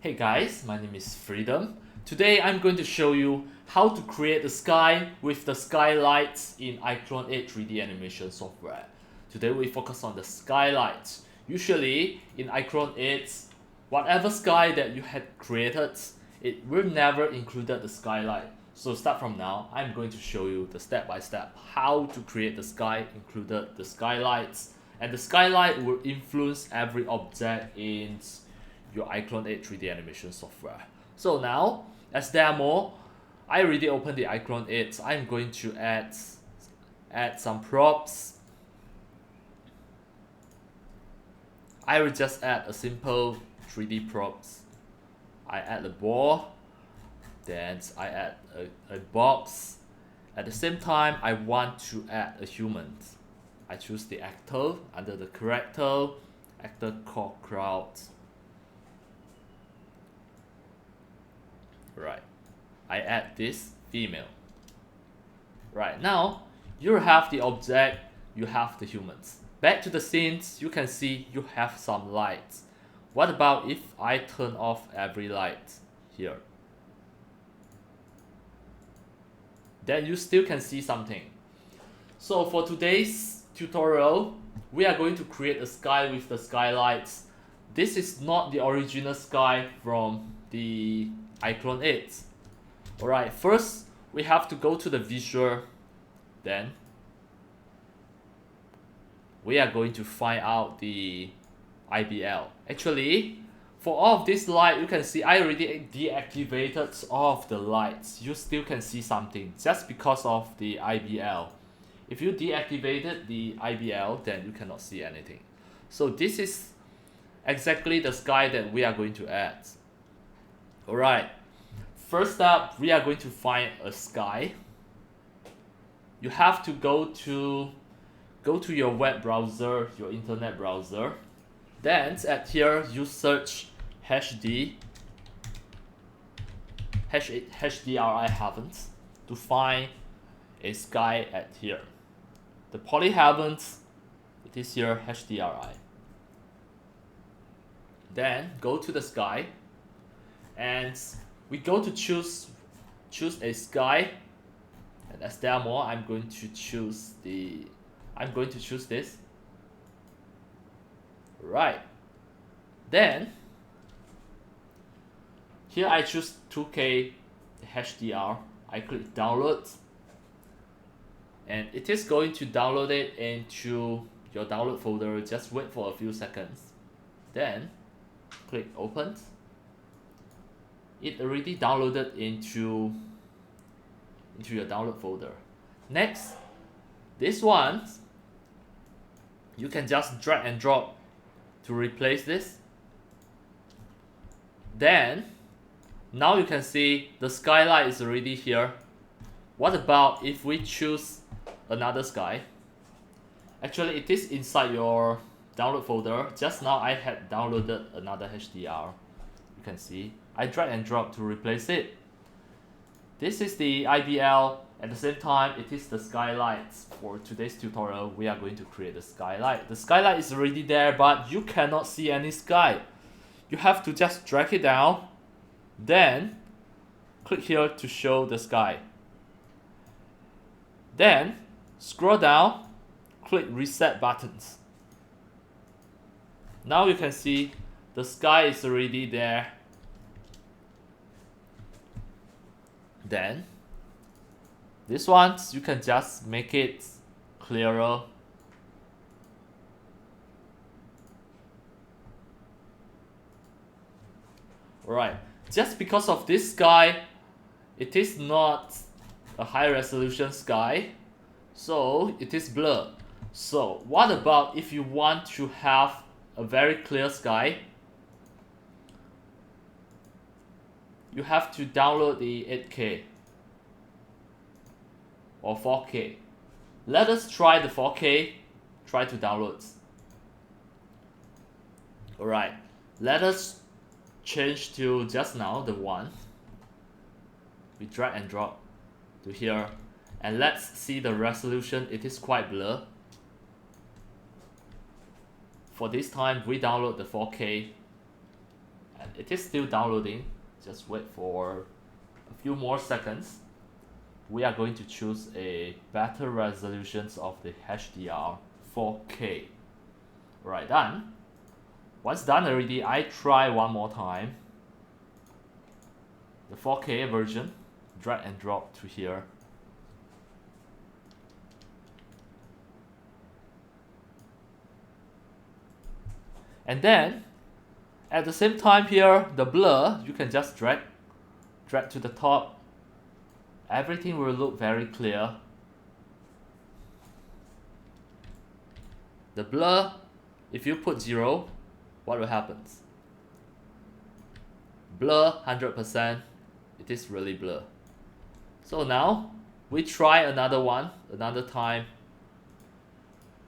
Hey guys, my name is Freedom. Today I'm going to show you how to create the sky with the skylights in iClone 8 3D animation software. Today we focus on the skylights. Usually in iClone 8, whatever sky that you had created, it will never include the skylight. So start from now, I'm going to show you the step by step how to create the sky included the skylights, and the skylight will influence every object in your iClone 8 3D animation software. So now, as demo, I already opened the iClone 8. I'm going to add some props. I will just add a simple 3D props. I add a ball, then I add a box. At the same time, I want to add a human. I choose the actor under the character, actor called crowd. Right, I add this female. Right, now you have the object, you have the humans. Back to the scenes, you can see you have some lights. What about if I turn off every light here? Then you still can see something. So for today's tutorial, we are going to create a sky with the skylights. This is not the original sky from the iClone 8. Alright, first we have to go to the visual, then we are going to find out the IBL. Actually, for all of this light, you can see I already deactivated all of the lights. You still can see something just because of the IBL. If you deactivated the IBL, then you cannot see anything. So this is exactly the sky that we are going to add. Alright, first up, we are going to find a sky. You have to go to your web browser, your internet browser. Then at here, you search HDRI heavens to find a sky at here. The poly heavens, it is here HDRI. Then go to the sky, and we go to choose a sky, and as demo I'm going to choose this. Right, then here I choose 2K HDR. I click download, and it is going to download it into your download folder. Just wait for a few seconds, then click open. It already downloaded into your download folder. Next, this one you can just drag and drop to replace this. Then now you can see the skylight is already here. What about if we choose another sky? Actually, it is inside your download folder. Just now I had downloaded another HDR. You can see I drag and drop to replace it. This is the IBL. At the same time, it is the skylights. For today's tutorial, we are going to create a skylight. The skylight is already there, but you cannot see any sky. You have to just drag it down, then click here to show the sky. Then scroll down, click reset buttons. Now you can see the sky is already there. Then this one, you can just make it clearer. Alright, just because of this sky, it is not a high resolution sky, so it is blurred. So what about if you want to have a very clear sky? You have to download the 8K or 4K. Let us try the 4K. Try to download. Alright, let us change to just now the one. We drag and drop to here, and let's see the resolution. It is quite blurred. For this time, we download the 4K, And it is still downloading. Just wait for a few more seconds. We are going to choose a better resolutions of the HDR 4K. Right, done. Once done already, I try one more time. The 4K version, drag and drop to here. And then, at the same time here, the blur, you can just drag to the top. Everything will look very clear. The blur, if you put 0, what will happen? Blur 100%, it is really blur. So now, we try another one, another time.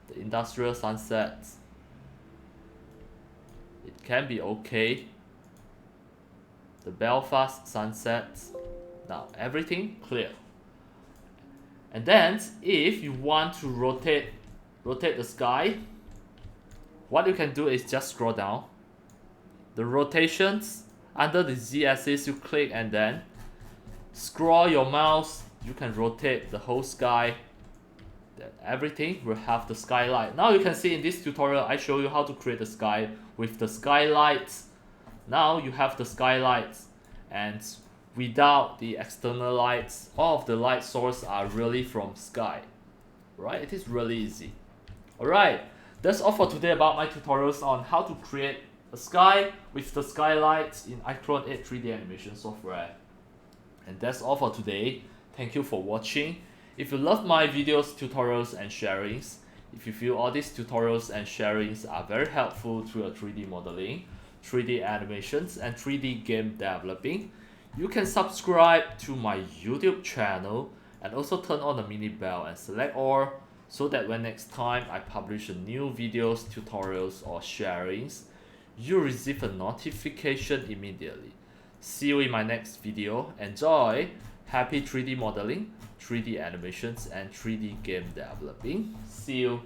The industrial sunset. It can be okay. The Belfast sunset. Now everything clear. And then if you want to rotate the sky, what you can do is just scroll down. The rotations under the Z axis, you click and then scroll your mouse. You can rotate the whole sky. Then everything will have the skylight. Now you can see in this tutorial I show you how to create the sky with the skylights. Now you have the skylights, and without the external lights, all of the light source are really from sky. Right? It is really easy. Alright, that's all for today about my tutorials on how to create a sky with the skylights in iClone 8 3D animation software. And that's all for today. Thank you for watching. If you love my videos, tutorials and sharings, if you feel all these tutorials and sharings are very helpful to your 3D modeling, 3D animations and 3D game developing, you can subscribe to my YouTube channel and also turn on the mini bell and select all, so that when next time I publish a new videos, tutorials or sharings, you receive a notification immediately. See you in my next video. Enjoy! Happy 3D modeling, 3D animations and 3D game developing. See you!